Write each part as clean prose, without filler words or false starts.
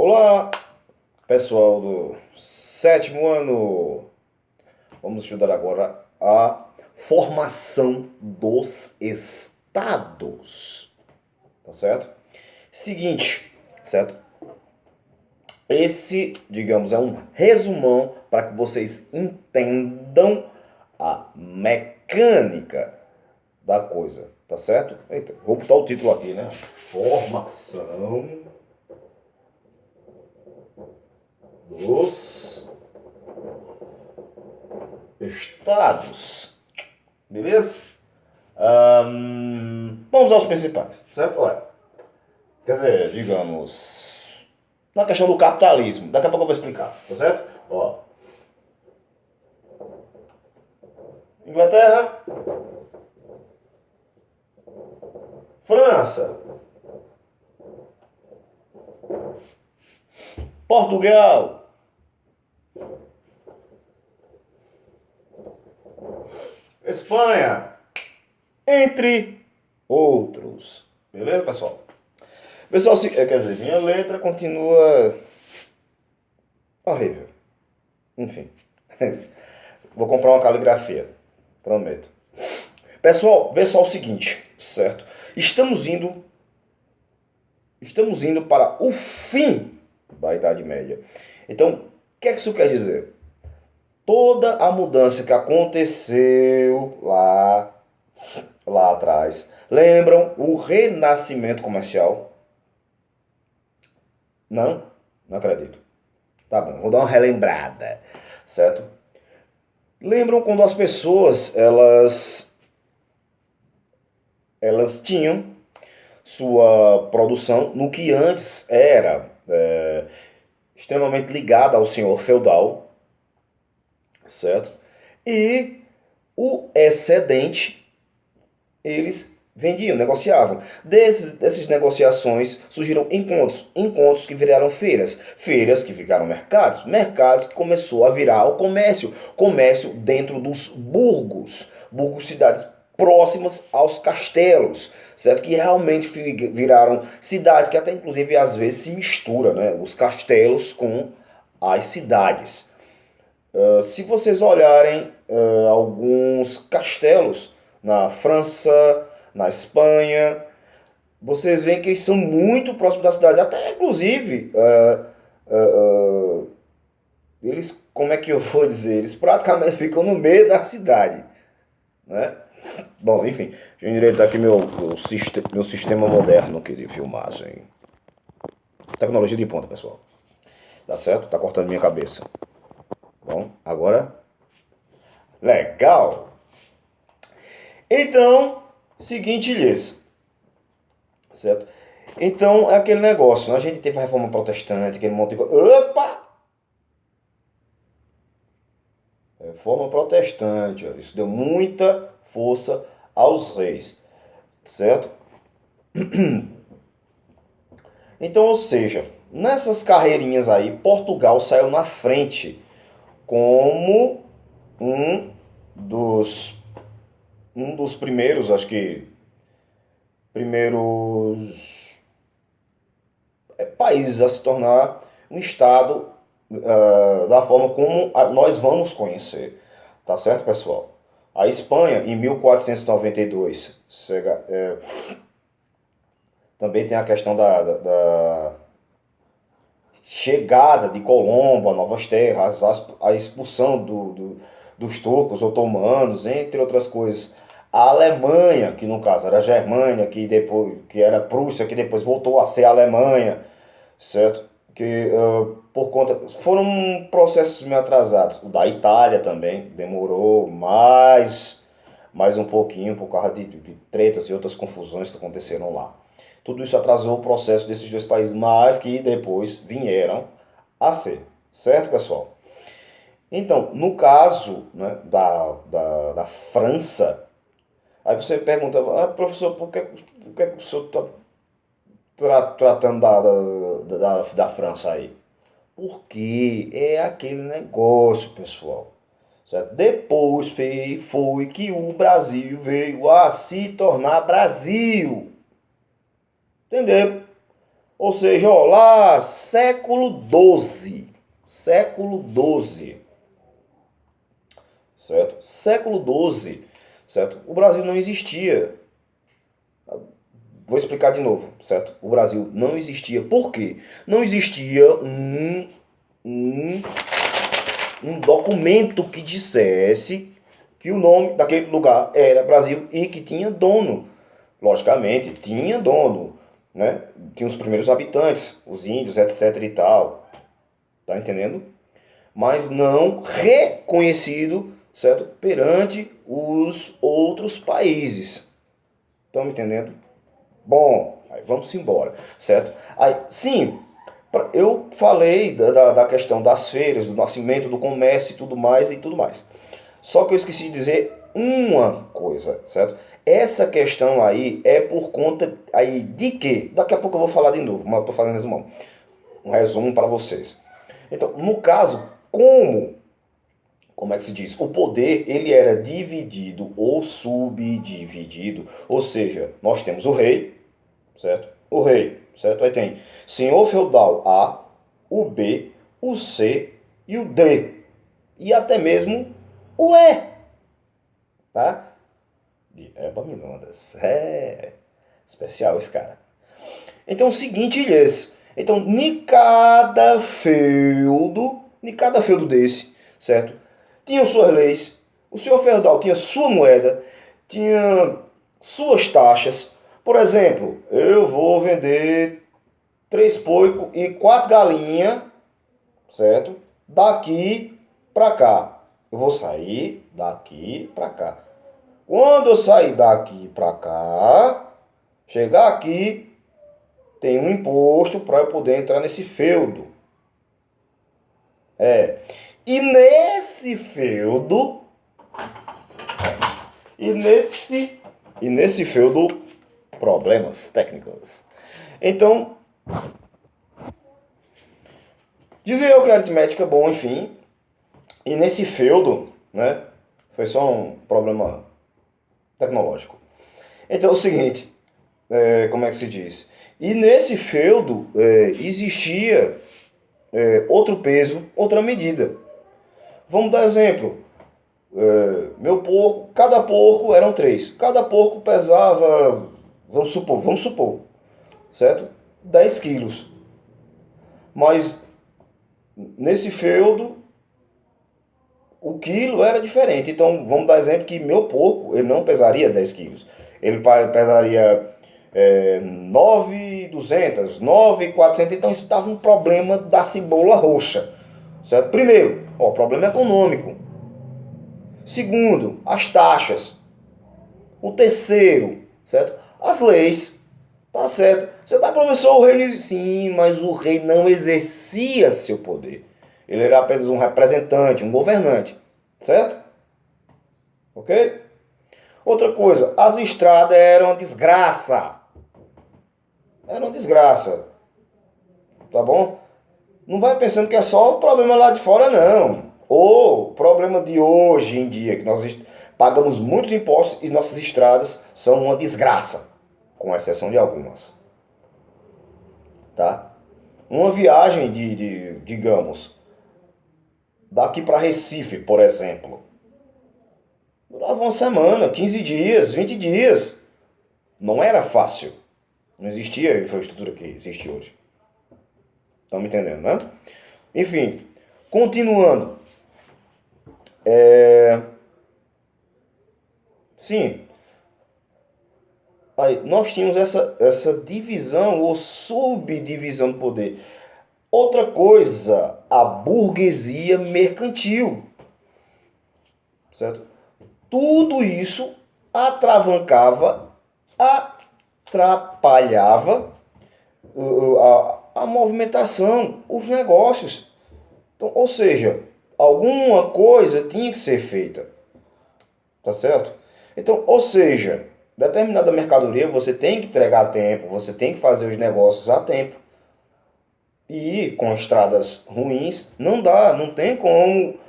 Olá, pessoal do sétimo ano. Vamos estudar agora a formação dos estados. Tá certo? Seguinte, certo? Esse, digamos, é um resumão para que vocês entendam a mecânica da coisa, tá certo? Eita, vou botar o título aqui, né? Formação dos estados. Beleza? Vamos aos principais, certo? Olha, quer dizer, digamos, na questão do capitalismo, daqui a pouco eu vou explicar, tá certo? Ó, Inglaterra, França, Portugal, Espanha, entre outros. Beleza, pessoal? Pessoal, quer dizer, minha letra continua horrível. Enfim, vou comprar uma caligrafia, prometo. Pessoal, vê só o seguinte, certo? Estamos indo para o fim da Idade Média. Então, o que é que isso quer dizer? Toda a mudança que aconteceu lá atrás. Lembram o renascimento comercial? Não? Não acredito. Tá bom, vou dar uma relembrada, certo? Lembram quando as pessoas, elas tinham sua produção no que antes era extremamente ligada ao senhor feudal, certo? E o excedente eles vendiam, negociavam. Dessas negociações surgiram encontros que viraram feiras que ficaram mercados que começou a virar o comércio dentro dos burgos, cidades próximas aos castelos, certo? Que realmente viraram cidades que até inclusive às vezes se mistura, né? Os castelos com as cidades. Se vocês olharem alguns castelos na França, na Espanha, vocês veem que eles são muito próximos da cidade. Até inclusive, eles, como é que eu vou dizer? Eles praticamente ficam no meio da cidade, né? Bom, enfim, deixa eu endireitar aqui meu sistema moderno aqui de filmagem. Tecnologia de ponta, pessoal. Tá certo? Tá cortando minha cabeça. Bom, agora... Legal! Então, seguinte lhes, certo? Então, é aquele negócio, né? A gente teve a reforma protestante, aquele monte de coisa. Opa! Reforma protestante, olha, isso deu muita força aos reis, certo? Então, ou seja, nessas carreirinhas aí, Portugal saiu na frente como um dos primeiros, acho que primeiros países a se tornar um estado da forma como nós vamos conhecer. Tá certo, pessoal? A Espanha, em 1492, também tem a questão da chegada de Colombo a novas terras, a expulsão dos turcos otomanos, entre outras coisas. A Alemanha, que no caso era a Germânia, que era a Prússia, que depois voltou a ser a Alemanha, certo? Que por conta foram processos meio atrasados. O da Itália também demorou mais um pouquinho por causa de tretas e outras confusões que aconteceram lá. Tudo isso atrasou o processo desses dois países, mas que depois vieram a ser, certo, pessoal? Então, no caso, né, da França, aí você pergunta, professor, por que o senhor está tratando da França aí? Porque é aquele negócio, pessoal. Certo? Depois foi que o Brasil veio a se tornar Brasil. Entendeu? Ou seja, ó, lá século XII, certo? Século XII, certo? O Brasil não existia. Vou explicar de novo, certo? O Brasil não existia. Por quê? Não existia um, um documento que dissesse que o nome daquele lugar era Brasil e que tinha dono. Logicamente, tinha dono, né? Tinha os primeiros habitantes, os índios, etc e tal. Tá entendendo? Mas não reconhecido, certo? Perante os outros países. Estão me entendendo? Bom, aí vamos embora, certo? Aí, sim, eu falei da questão das feiras, do nascimento, do comércio e tudo mais e tudo mais. Só que eu esqueci de dizer uma coisa, certo? Essa questão aí é por conta aí de quê? Daqui a pouco eu vou falar de novo, mas eu estou fazendo um resumo para vocês. Então, no caso, como é que se diz? O poder, ele era dividido ou subdividido, ou seja, nós temos o rei, certo? O rei, certo? Aí tem senhor feudal A, o B, o C e o D. E até mesmo o E, tá? De Epaminondas. É especial esse cara. Então, o seguinte, Ilhas. Então, em cada feudo desse, certo? Tinham suas leis. O senhor feudal tinha sua moeda, tinha suas taxas. Por exemplo, eu vou vender 3 porcos e 4 galinhas, certo? Daqui pra cá. Eu vou sair daqui pra cá. Quando eu sair daqui pra cá, chegar aqui, tem um imposto para eu poder entrar nesse feudo. É. E nesse feudo, e nesse feudo, problemas técnicos. Então, dizia eu que a aritmética é bom, enfim. E nesse feudo, né? Foi só um problema tecnológico. Então é o seguinte, como é que se diz? E nesse feudo existia outro peso, outra medida. Vamos dar exemplo. Meu porco, cada porco eram 3. Cada porco pesava, vamos supor, certo? 10 quilos. Mas nesse feudo o quilo era diferente. Então, vamos dar exemplo que meu porco, ele não pesaria 10 quilos. Ele pesaria 9.200, 9.400. Então, isso dava um problema da cebola roxa. Certo? Primeiro, problema econômico. Segundo, as taxas. O terceiro, certo? As leis. Tá certo. Você tá, professor, o rei... Sim, mas o rei não exercia seu poder. Ele era apenas um representante, um governante. Certo? Ok? Outra coisa, as estradas eram uma desgraça. Era uma desgraça. Tá bom? Não vai pensando que é só o problema lá de fora, não. Ou o problema de hoje em dia, que nós pagamos muitos impostos e nossas estradas são uma desgraça. Com exceção de algumas. Tá? Uma viagem digamos, daqui para Recife, por exemplo, durava uma semana, 15 dias, 20 dias. Não era fácil. Não existia a infraestrutura que existe hoje. Estão me entendendo, né? Enfim, continuando. Sim, aí nós tínhamos essa divisão ou subdivisão do poder. Outra coisa, a burguesia mercantil. Certo? Tudo isso atravancava, atrapalhava a movimentação, os negócios. Então, ou seja, alguma coisa tinha que ser feita. Tá certo? Então, ou seja, determinada mercadoria você tem que entregar a tempo, você tem que fazer os negócios a tempo. E com estradas ruins, não dá, não tem como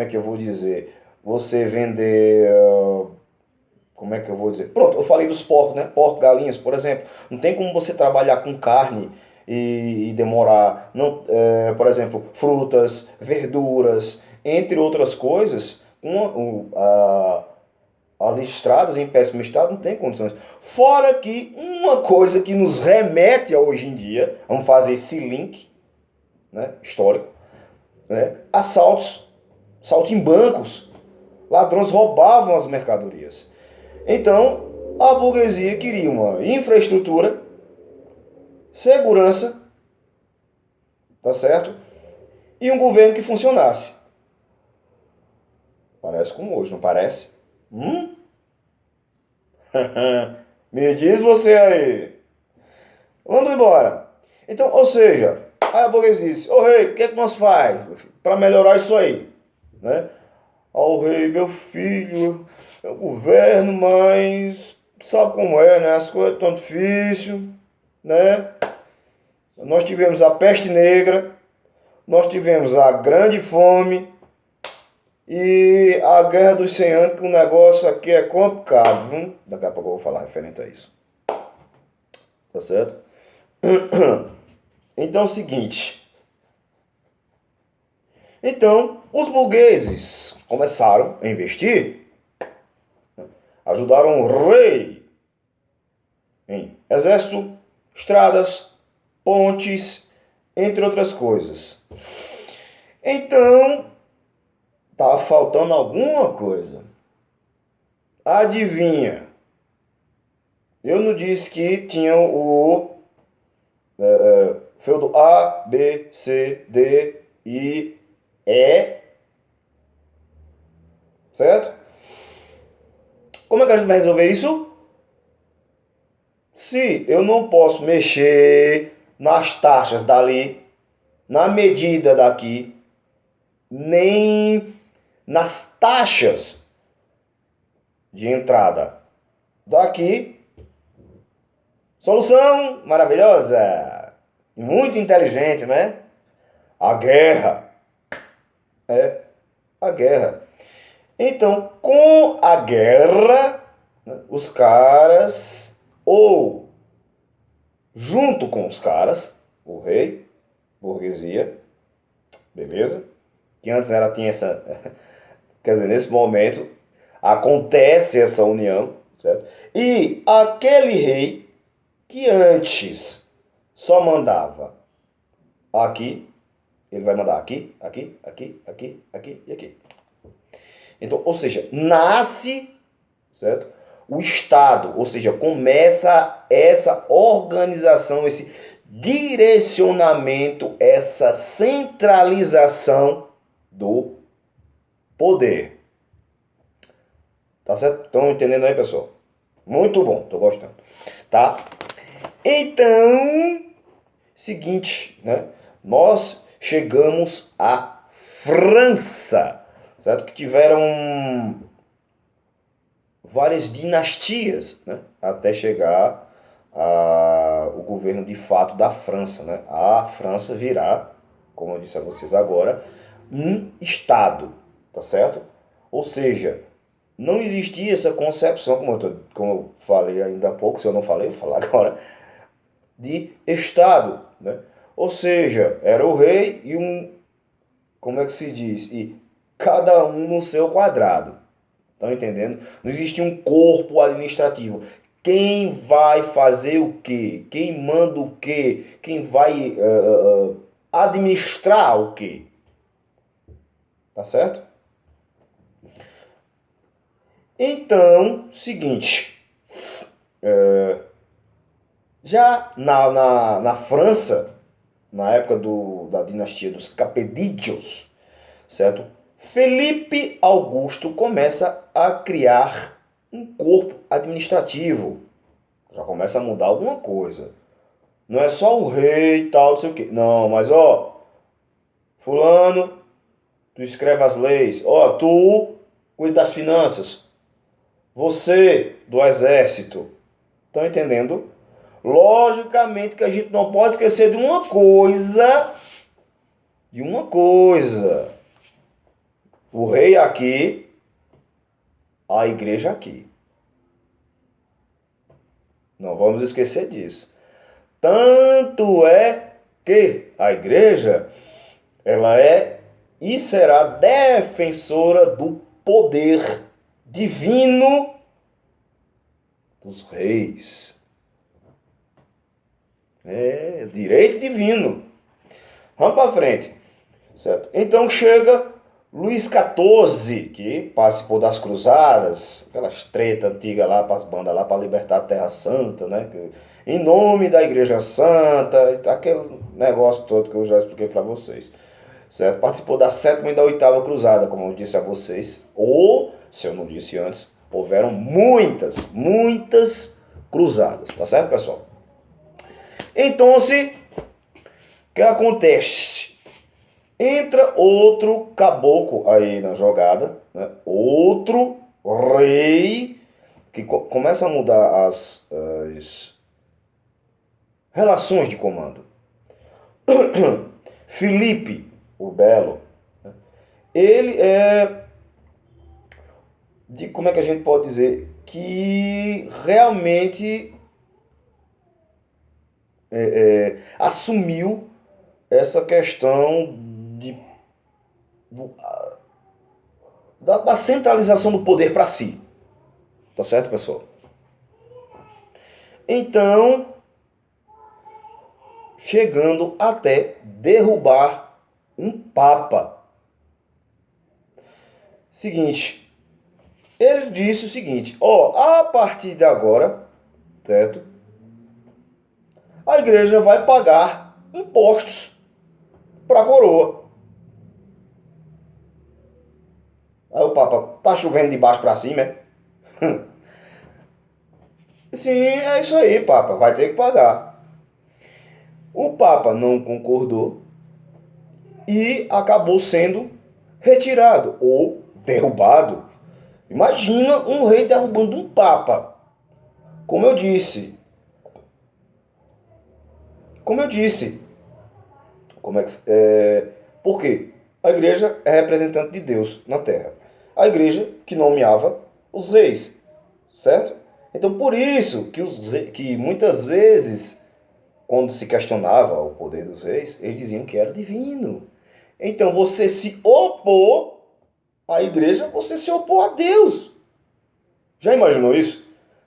é que eu vou dizer, você vender como é que eu vou dizer? Pronto, eu falei dos porcos, né? Porco, galinhas, por exemplo. Não tem como você trabalhar com carne e demorar, não, por exemplo, frutas, verduras, entre outras coisas, as estradas em péssimo estado não tem condições. Fora que uma coisa que nos remete a hoje em dia, vamos fazer esse link, né, histórico, né, assaltos, assalto em bancos, ladrões roubavam as mercadorias. Então, a burguesia queria uma infraestrutura, segurança, tá certo? E um governo que funcionasse. Parece como hoje, não parece? Me diz você aí. Vamos embora. Então, ou seja, a burguesia disse, ô rei, o que é que nós faz para melhorar isso aí? Né? Ó rei, meu filho, é o governo, mas sabe como é, né? As coisas estão difíceis, né? Nós tivemos a peste negra, nós tivemos a grande fome e a guerra dos 100 anos, que o negócio aqui é complicado, viu? Daqui a pouco eu vou falar referente a isso. Tá certo? Então é o seguinte. Então, os burgueses começaram a investir, ajudaram o rei em exército, estradas, pontes, entre outras coisas. Então, tá faltando alguma coisa. Adivinha? Eu não disse que tinha o feudo A, B, C, D, I, E, certo? Como é que a gente vai resolver isso? Se eu não posso mexer nas taxas dali, na medida daqui, nem nas taxas de entrada daqui, solução maravilhosa, muito inteligente, né? A guerra. É, a guerra. Então, com a guerra, né, os caras, ou junto com os caras, o rei, burguesia, beleza? Que antes tinha essa. Quer dizer, nesse momento acontece essa união, certo? E aquele rei que antes só mandava aqui, ele vai mandar aqui, aqui, aqui, aqui, aqui e aqui. Então, ou seja, nasce, certo? O Estado, ou seja, começa essa organização, esse direcionamento, essa centralização do poder. Tá certo? Estão entendendo aí, pessoal? Muito bom, tô gostando. Tá? Então, seguinte, né? Nós chegamos à França, certo? Que tiveram várias dinastias, né? Até chegar o governo de fato da França, né? A França virá, como eu disse a vocês agora, um Estado, tá certo? Ou seja, não existia essa concepção, como eu falei ainda há pouco, se eu não falei, vou falar agora, de Estado, né? Ou seja, era o rei e como é que se diz? E cada um no seu quadrado. Estão entendendo? Não existe um corpo administrativo. Quem vai fazer o quê? Quem manda o quê? Quem vai administrar o quê? Tá certo? Então, seguinte. Já na França, na época da dinastia dos Capedídeos, certo? Felipe Augusto começa a criar um corpo administrativo. Já começa a mudar alguma coisa. Não é só o rei e tal, não sei o quê. Não, mas fulano, tu escreve as leis. Tu cuida das finanças. Você, do exército. Estão entendendo? Logicamente que a gente não pode esquecer de uma coisa. O rei aqui, a igreja aqui. Não vamos esquecer disso. Tanto é que a igreja, ela é e será defensora do poder divino dos reis. É, direito divino. Vamos para frente. Certo? Então chega Luís XIV, que participou das cruzadas, aquelas tretas antigas lá para as bandas lá para libertar a Terra Santa, né? Em nome da Igreja Santa, aquele negócio todo que eu já expliquei para vocês. Certo? Participou da 7ª e da 8ª cruzada, como eu disse a vocês. Ou, se eu não disse antes, houveram muitas cruzadas, tá certo, pessoal? Então, o que acontece? Entra outro caboclo aí na jogada, né? Outro rei que começa a mudar as relações de comando. Filipe o Belo, né? Ele como é que a gente pode dizer, que realmente assumiu essa questão da centralização do poder para si. Tá certo, pessoal? Então, chegando até derrubar um papa. Seguinte, ele disse o seguinte, a partir de agora, certo? A igreja vai pagar impostos para a coroa. Aí o Papa, tá chovendo de baixo para cima, é? Sim, é isso aí, Papa, vai ter que pagar. O Papa não concordou e acabou sendo retirado ou derrubado. Imagina um rei derrubando um Papa. Como eu disse. Por quê? A igreja é representante de Deus na terra. A igreja que nomeava os reis, certo? Então, por isso que muitas vezes, quando se questionava o poder dos reis, eles diziam que era divino. Então, você se opor à igreja, você se opor a Deus. Já imaginou isso?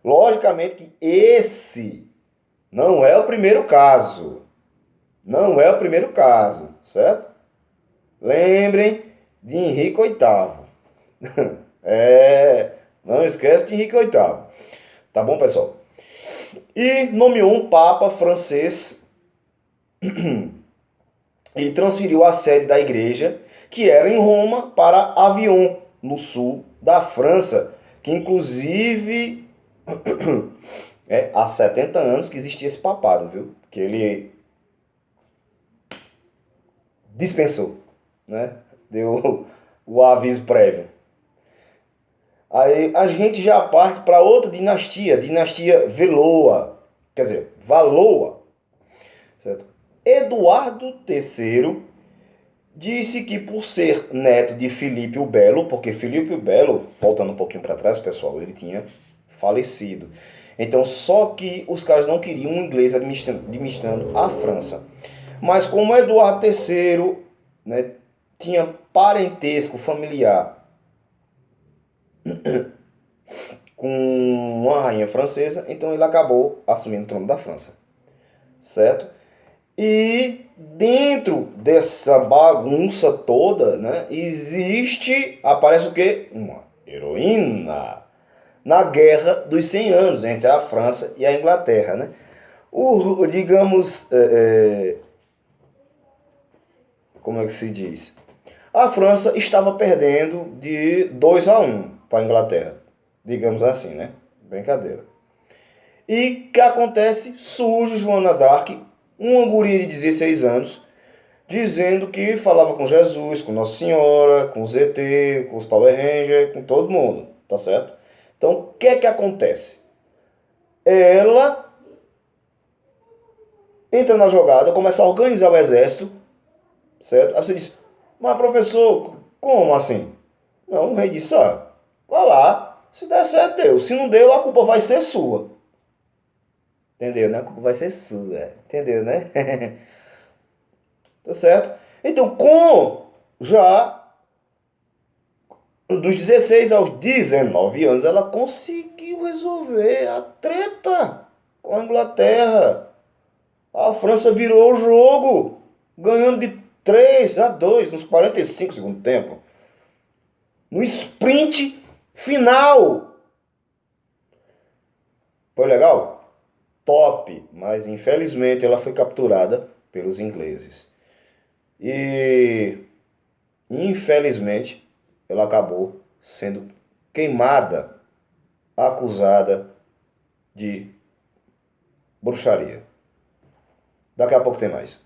Logicamente que esse não é o primeiro caso. Não é o primeiro caso, certo? Lembrem de Henrique VIII. Não esquece de Henrique VIII. Tá bom, pessoal? E nomeou um Papa francês e transferiu a sede da igreja, que era em Roma, para Avignon, no sul da França, que inclusive há 70 anos que existia esse papado, viu? Que ele dispensou, né? Deu o aviso prévio. Aí a gente já parte para outra dinastia, dinastia Valois, quer dizer, Valois, certo? Eduardo III disse que por ser neto de Filipe o Belo, porque Filipe o Belo, voltando um pouquinho para trás, pessoal, ele tinha falecido. Então, só que os caras não queriam um inglês administrando a França. Mas como Eduardo III, né, tinha parentesco familiar com uma rainha francesa, então ele acabou assumindo o trono da França, certo? E dentro dessa bagunça toda, né, aparece o quê? Uma heroína na Guerra dos 100 Anos entre a França e a Inglaterra, né? Como é que se diz? A França estava perdendo de 2-1 para a Inglaterra, digamos assim, né? Brincadeira. E o que acontece? Surge Joana d'Arc, uma guria de 16 anos, dizendo que falava com Jesus, com Nossa Senhora, com os ET, com os Power Rangers, com todo mundo, tá certo? Então, o que acontece? Ela entra na jogada, começa a organizar o exército, certo? Aí você diz, mas professor, como assim? Não, o rei disse, vai lá, se der certo deu, se não deu a culpa vai ser sua. Entendeu, né? A culpa vai ser sua. Entendeu, né? Tá certo? Então, com já dos 16 aos 19 anos, ela conseguiu resolver a treta com a Inglaterra. A França virou o jogo, ganhando de 3-2 nos 45 do segundo tempo. No sprint final. Foi legal? Top, mas infelizmente ela foi capturada pelos ingleses. E infelizmente ela acabou sendo queimada, acusada de bruxaria. Daqui a pouco tem mais.